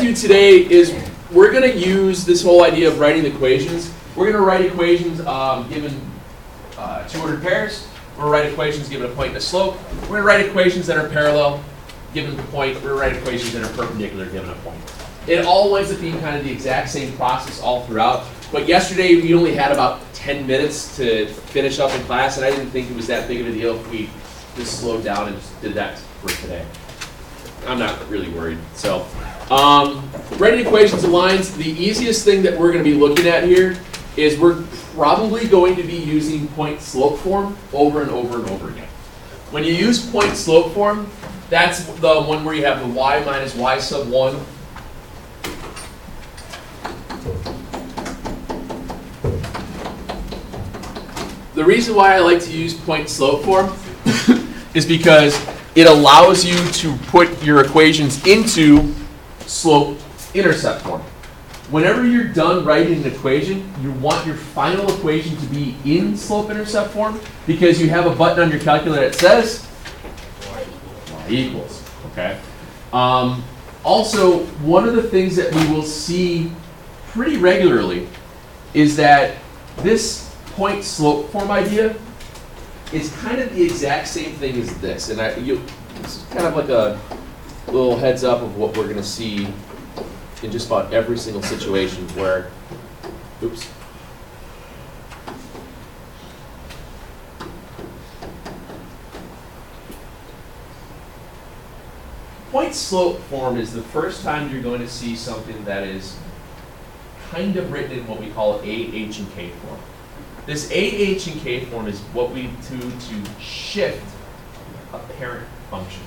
to do today is we're going to use this whole idea of writing equations. We're going to write equations given 200 pairs. We're going to write equations given a point and a slope. We're going to write equations that are parallel given the point. We're going to write equations that are perpendicular given a point. It all winds up being kind of the exact same process all throughout. But yesterday we only had about 10 minutes to finish up in class, and I didn't think it was that big of a deal if we just slowed down and just did that for today. I'm not really worried. So, writing equations and lines, the easiest thing that we're going to be looking at here is we're probably going to be using point-slope form over and over and over again. When you use point-slope form, that's the one where you have the y minus y sub 1. The reason why I like to use point-slope form is because it allows you to put your equations into slope-intercept form. Whenever you're done writing an equation, you want your final equation to be in slope-intercept form because you have a button on your calculator that says y equals. Okay. Also, one of the things that we will see pretty regularly is that this point-slope form idea is kind of the exact same thing as this. And this is kind of like a little heads up of what we're going to see in just about every single situation where, oops. Point-slope form is the first time you're going to see something that is kind of written in what we call A, H, and K form. This A, H, and K form is what we do to shift a parent function.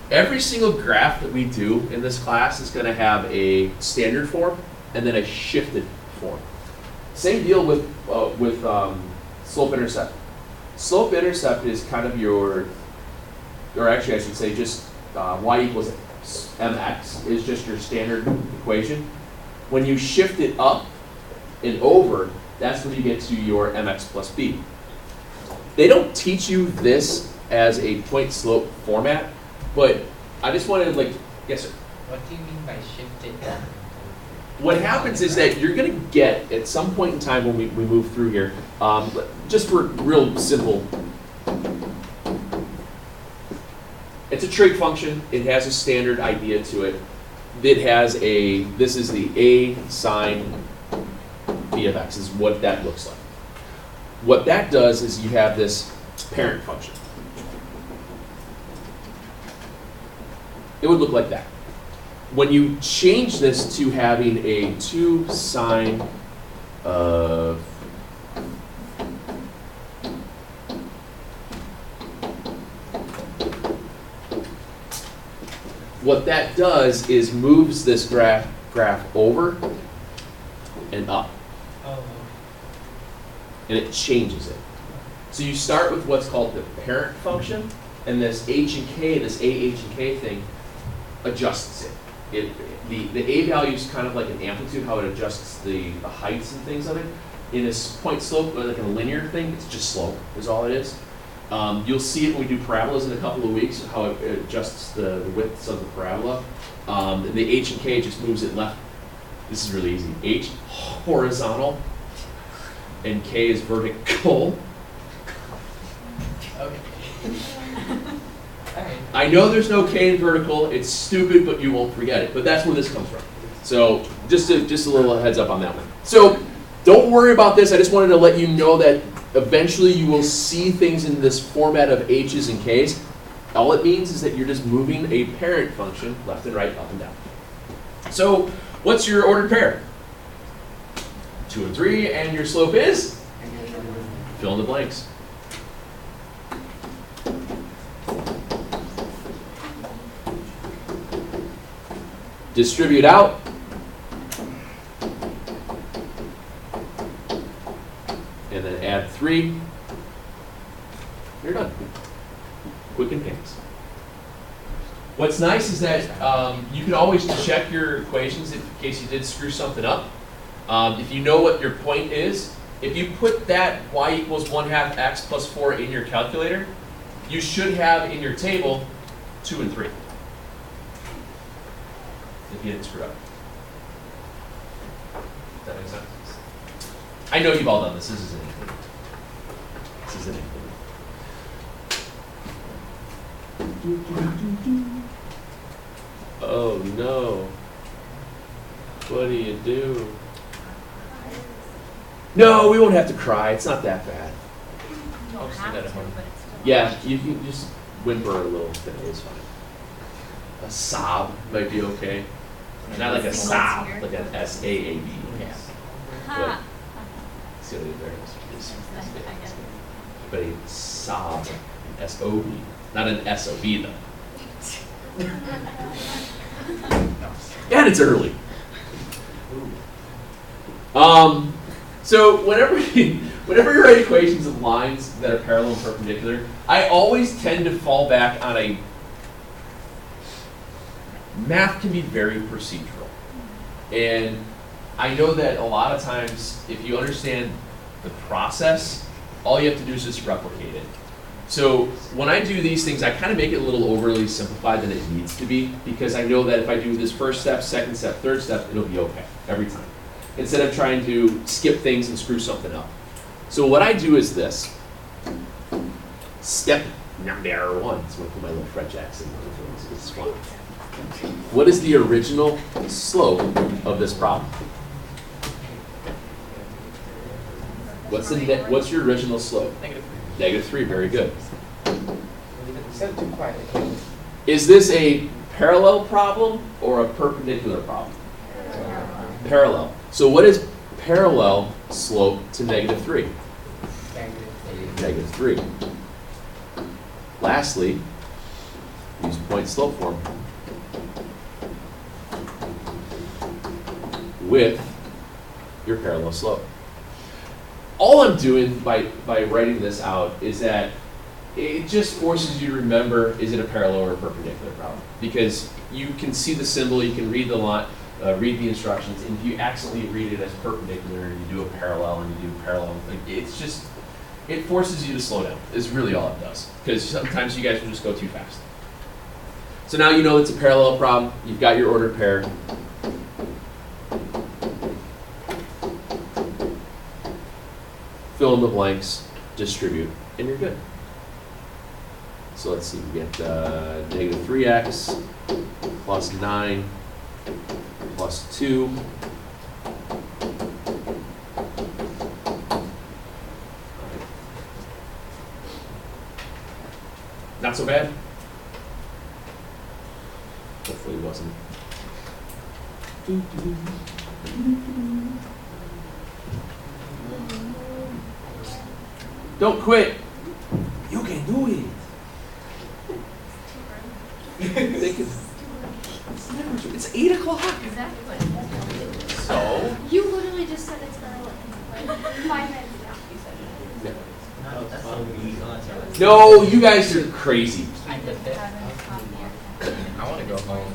Every single graph that we do in this class is going to have a standard form and then a shifted form. Same deal with slope-intercept. Slope-intercept is kind of your, or actually I should say just y equals mx is just your standard equation. When you shift it up and over, that's when you get to your mx plus b. They don't teach you this as a point-slope format, but I just wanted to yes sir? What do you mean by shifted? What happens is that you're going to get, at some point in time when we move through here, just for real simple, it's a trig function. It has a standard idea to it. It has this is the a sine b of x is what that looks like. What that does is you have this parent function. It would look like that. When you change this to having a 2 sine of what that does is moves this graph over and up. Oh. And it changes it. So you start with what's called the parent function, and this h and k, this a, h, and k thing adjusts it. The a value is kind of like an amplitude, how it adjusts the heights and things of it. In this point slope, like a linear thing, it's just slope is all it is. You'll see it when we do parabolas in a couple of weeks, how it adjusts the widths of the parabola. And the h and k just moves it left. This is really easy. H, horizontal, and k is vertical. Okay. Alright. I know there's no k in vertical. It's stupid, but you won't forget it. But that's where this comes from. So just a little heads up on that one. So don't worry about this. I just wanted to let you know that eventually you will see things in this format of h's and k's. All it means is that you're just moving a parent function left and right, up and down. So what's your ordered pair? 2 and 3, and your slope is? Fill in the blanks. Distribute out. And then add 3. You're done. Quick and painless. What's nice is that you can always check your equations in case you did screw something up. If you know what your point is, if you put that y equals 1/2 x plus 4 in your calculator, you should have in your table 2 and 3. if you didn't screw up. Does that make sense? I know you've all done this. This isn't anything. This isn't anything. Oh no. What do you do? No, we won't have to cry. It's not that bad. I'll just do that at home. Yeah, you can just whimper a little bit. It's fine. A sob might be okay. Not like a sob, like an S-A-A-B. Yeah. But, see what there is. But a sob, S-O-B. Not an S-O-B though. And it's early. So whenever you write equations of lines that are parallel and perpendicular, I always tend to fall back on a math can be very procedural. And I know that a lot of times if you understand the process, all you have to do is just replicate it. So when I do these things, I kind of make it a little overly simplified than it needs to be, because I know that if I do this first step, second step, third step, it'll be okay every time, instead of trying to skip things and screw something up. So what I do is this. Step number one. So I'm going to put my little Fred Jackson on this one. What is the original slope of this problem? What's your original slope? -3, very good. Said too quiet. Is this a parallel problem or a perpendicular problem? Parallel. So what is parallel slope to -3? -3. Lastly, use point slope form with your parallel slope. All I'm doing by writing this out is that it just forces you to remember, is it a parallel or a perpendicular problem? Because you can see the symbol, you can read the line, read the instructions, and if you accidentally read it as perpendicular and you do a parallel and you do parallel, it's just, it forces you to slow down, is really all it does. Because sometimes you guys will just go too fast. So now you know it's a parallel problem, you've got your ordered pair. Fill in the blanks, distribute, and you're good. So let's see, we get -3x plus 9 plus 2. Not so bad. Hopefully it wasn't. Don't quit. You can do it. It's 8 o'clock. Exactly. So? You literally just said it's early. Like 5 minutes ago. You said it. No, that's so weird. No, you guys are crazy. I want to go home.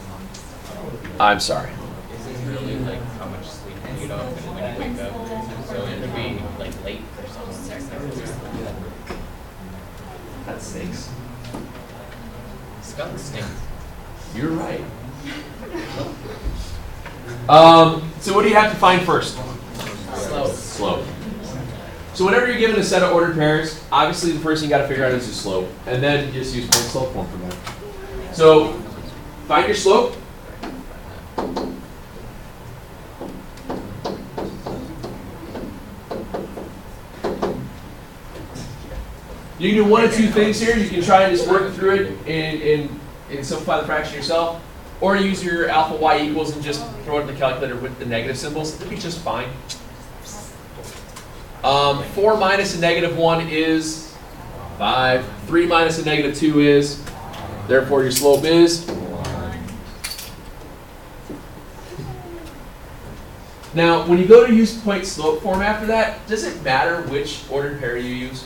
I'm sorry. This is really like how much sleep you get off and when you wake up. So it'll be like late for someone. That stinks. Skunk stinks. You're right. So what do you have to find first? Slope. Slope. So whenever you're given a set of ordered pairs, obviously the first thing you got to figure out is your slope, and then you just use point slope form for that. So find your slope. You can do one of two things here. You can try and just work through it and simplify the fraction yourself, or use your alpha y equals and just throw it in the calculator with the negative symbols. It'll be just fine. 4 minus a -1 is 5. 3 minus a -2 is. Therefore, your slope is 1. Now, when you go to use point slope form after that, does it matter which ordered pair you use?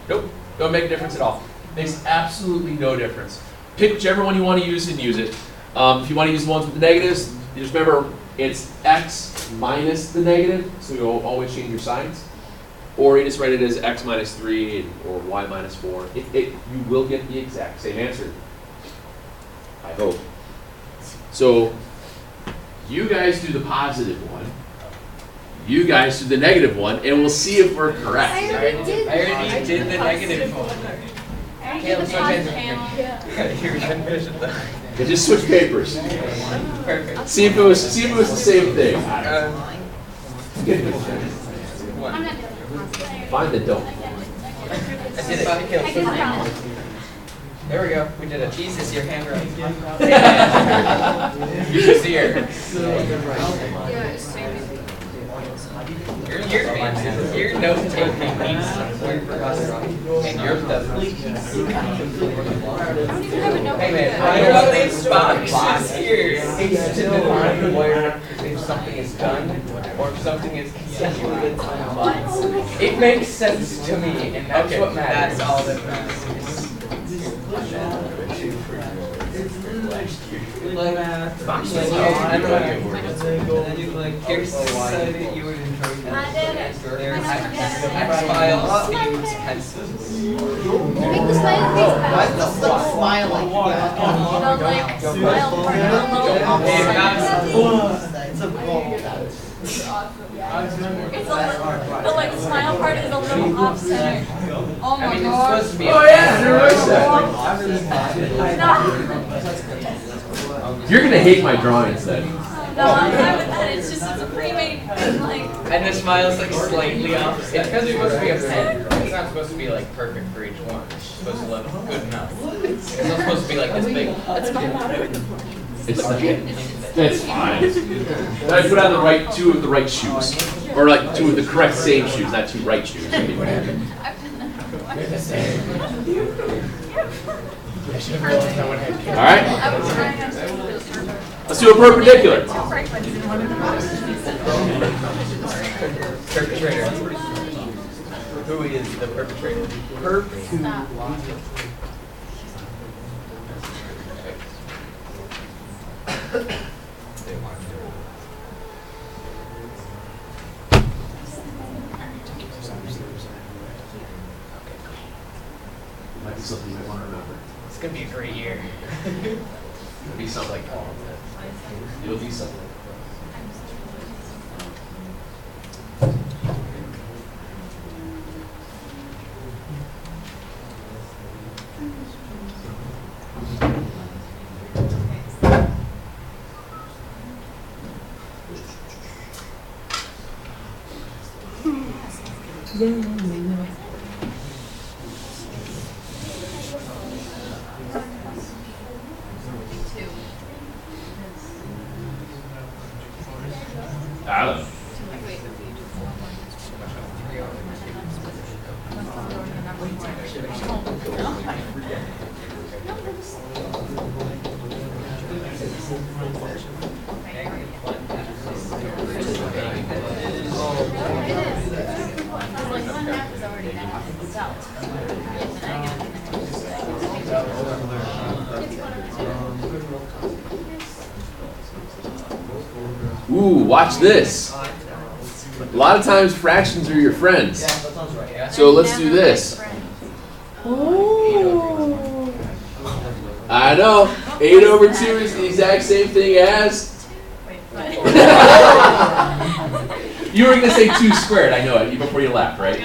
Nope, don't make a difference at all. Makes absolutely no difference. Pick whichever one you want to use and use it. If you want to use the ones with the negatives, just remember it's x minus the negative, so you'll always change your signs. Or you just write it as x minus 3 or y minus 4. You will get the exact same answer. I hope. So you guys do the positive one. You guys do the negative one, and we'll see if we're correct. I already did the negative one. I already did the positive one. You're gonna finish it though. Okay, just switch papers. Perfect. See if it was the same thing. I'm not doing it. Find the don't. I did it. I did it wrong. There we go. We did it. Jesus, your handwriting. You should see her. Your note taking needs some work for us, and yours doesn't. Hey man, write all these boxes here. It's to define where if something is done or if something is consensually done. It makes sense to me, and that's what matters. That's all that matters. Here's society you would enjoy. I did it. There's X-Files. Make the smile face back. Stop smiling. You don't like smile part. It's a goal. It's the like smile part is a little off center. Oh my I mean, it's god. supposed to be. Oh yeah, you're gonna hate my drawings then. No, I'm fine with that. It's just it's a pre-made like. And the smile's like slightly off. It's because it's supposed to be a pen. It's not supposed to be like perfect for each one. It's supposed to look good enough. It's not supposed to be like this big. It's that's fine. Then I put on two of the right shoes, or like two of the correct same shoes, not two right shoes. I should have realized that one had. All right. I was trying to. Let's do a perpendicular. Perpetrator. Who is the perpetrator? Stop. Might be something you might want to remember. It's gonna be a great year. It'll be something like that. It'll be something. I don't know. Ooh, watch this. A lot of times fractions are your friends. So let's do this. I know. 8 over 2 is the exact same thing as... You were going to say 2 squared. I know it before you laughed, right?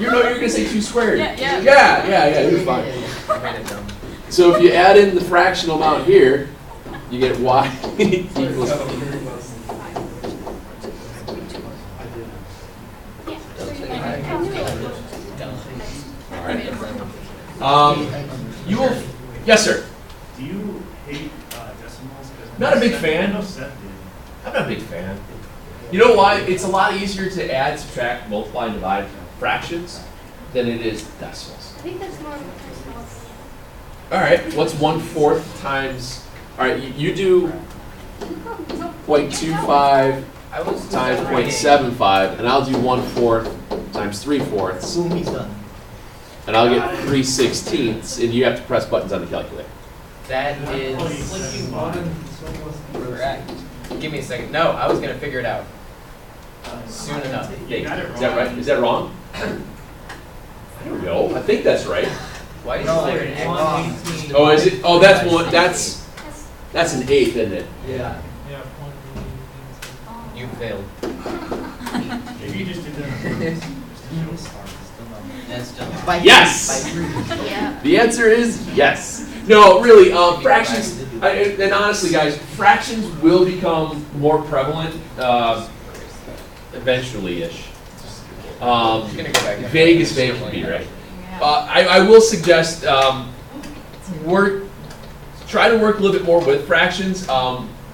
You know you were going to say 2 squared. Yeah, you're fine. So if you add in the fractional amount here, you get y equals... You will, yes, sir. Do you hate decimals? Not a big fan. I'm not a big fan. You know why? It's a lot easier to add, subtract, multiply, and divide fractions than it is decimals. I think that's more of a personal. All right, what's 1/4 times? All right, you do 0.25 times 0.75, and I'll do 1/4 times 3/4. Assume he's done. And I'll get 3/16, and you have to press buttons on the calculator. That is correct. Give me a second. No, I was gonna figure it out soon enough. Is that right? Is that wrong? I don't know. I think that's right. Why is there an X? Oh, is it? Oh, that's That's an eighth, isn't it? Yeah. You failed. Maybe you just did that. That's still. By Yes! three. Yeah. The answer is yes. No, really, fractions, and honestly, guys, fractions will become more prevalent eventually-ish. Vague is vague can be, right? I will suggest try to work a little bit more with fractions.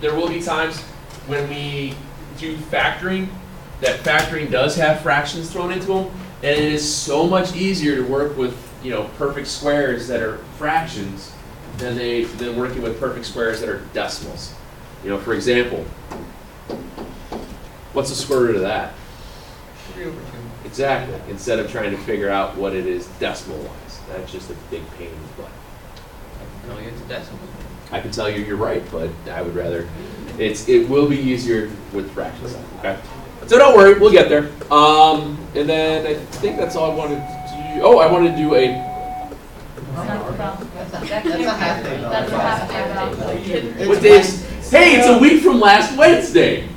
There will be times when we do factoring, that factoring does have fractions thrown into them, and it is so much easier to work with, perfect squares that are fractions than working with perfect squares that are decimals. For example, what's the square root of that? 3 over 2. Exactly. Instead of trying to figure out what it is decimal-wise, that's just a big pain in the butt. No, it's a decimal. I can tell you you're right, but I would rather. It will be easier with fractions. Okay. So don't worry, we'll get there. And then I think that's all I wanted to do. Oh, I wanted to do a. That's a half day. That's a half day. What day is? Hey, it's a week from last Wednesday.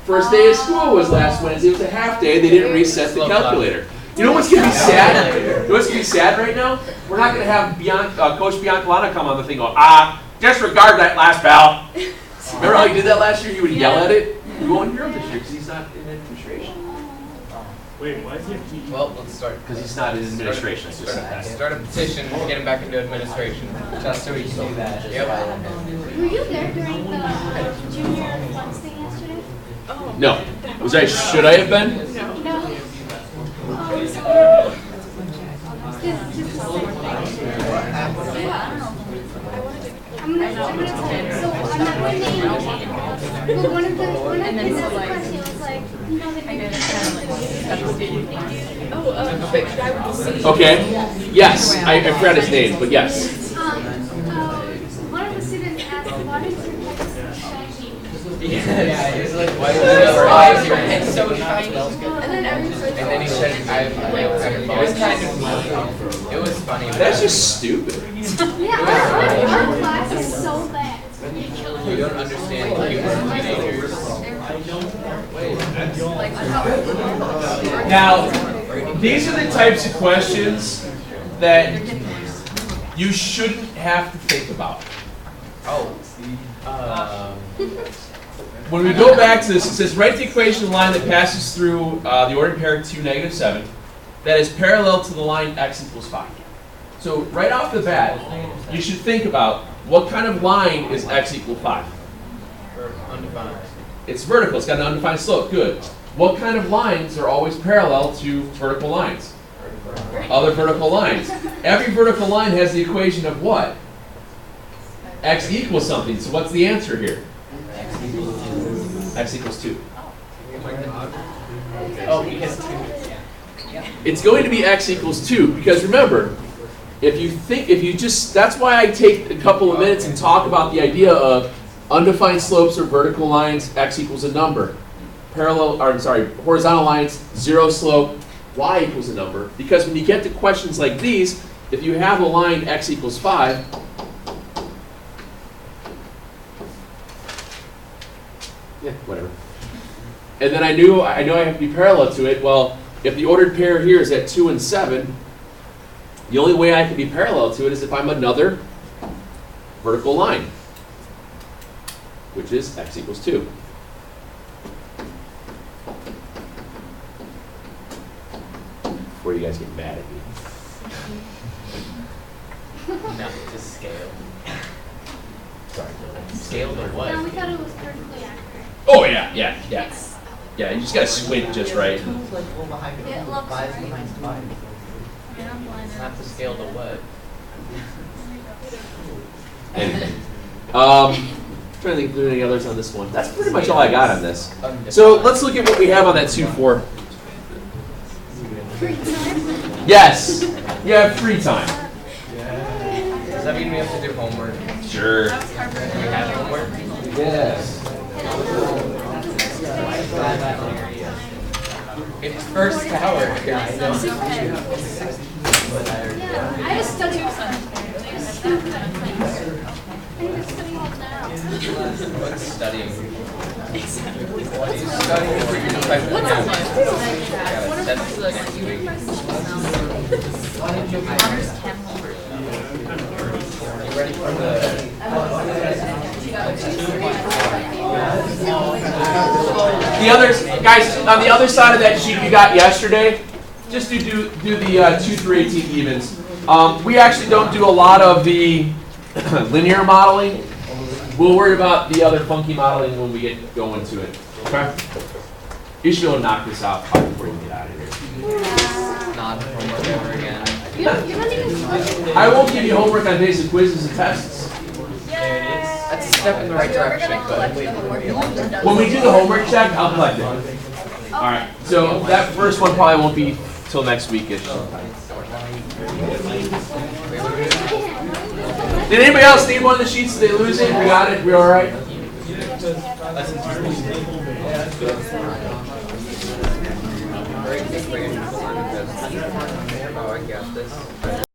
First day of school was last Wednesday. It was a half day. They didn't reset the calculator. You know what's gonna be sad? You know what's gonna be sad right now? We're not gonna have Coach Biancalana come on the thing going, disregard that last bell. Remember how you did that last year? You would yell at it. You won't hear him this year because he's not in administration. Wait, why is he have PE? Well, let's start. Because he's not in administration. I just said that. Start a petition, get him back into administration. Just so he can do that. Yep. Were you there during the junior flex thing yesterday? No. Should I have been? No. So, I'm gonna tell you. So I'm not going to name it. But one of the question was like, Okay. Yes. I forgot his name, but yes. one of the students asked, what is your next shiny? Yeah, he's like, why is your head so shiny? And then he said, it was kind of mean. It was funny. That's just stupid. Yeah, our class is so bad. You don't understand the humor of teenagers. Now, these are the types of questions that you shouldn't have to think about. Oh. When we go back to this, it says write the equation of the line that passes through the ordered pair 2, -7, that is parallel to the line x equals 5. So right off the bat, you should think about what kind of line is x equal 5? Or undefined. It's vertical, it's got an undefined slope, good. What kind of lines are always parallel to vertical lines? Other vertical lines. Every vertical line has the equation of what? X equals something, so what's the answer here? X equals 2. Oh, because 2. It's going to be x equals 2, because remember, that's why I take a couple of minutes and talk about the idea of undefined slopes or vertical lines, x equals a number. Horizontal lines, 0 slope, y equals a number. Because when you get to questions like these, if you have a line x equals 5, yeah, whatever. And then I know I have to be parallel to it. Well, if the ordered pair here is at 2 and 7, the only way I can be parallel to it is if I'm another vertical line, which is x equals 2. Before you guys get mad at me. Not to scale. Sorry. Scale to No, we what? thought it was perfectly accurate. Oh yeah. Yeah, you just gotta squint just right. It looks right. Not to scale to what? Anyway. Trying to think if there's any others on this one. That's pretty much all I got on this. So let's look at what we have on that 2-4. Free time. Yes, you have free time. Does that mean we have to do homework? Sure. Do we have homework? Yes. It's first hour, guys. Yeah, I just studied. I need to study all now. What's studying? Studying is what you're typing down. You ready for the... The others, guys, on the other side of that sheet you got yesterday, just do the 2 through 18 evens. We actually don't do a lot of the linear modeling. We'll worry about the other funky modeling when we get going to it. Okay? You should be able to knock this out before you get out of here. Not homework ever again. You're not even I won't give you homework on basic quizzes and tests. That's a step in the right direction, but When we do the homework check, I'll collect it. All right. So that first one probably won't be till next weekish. Did anybody else need one of the sheets? Did they lose it? We got it. We all right? Oh, I got this.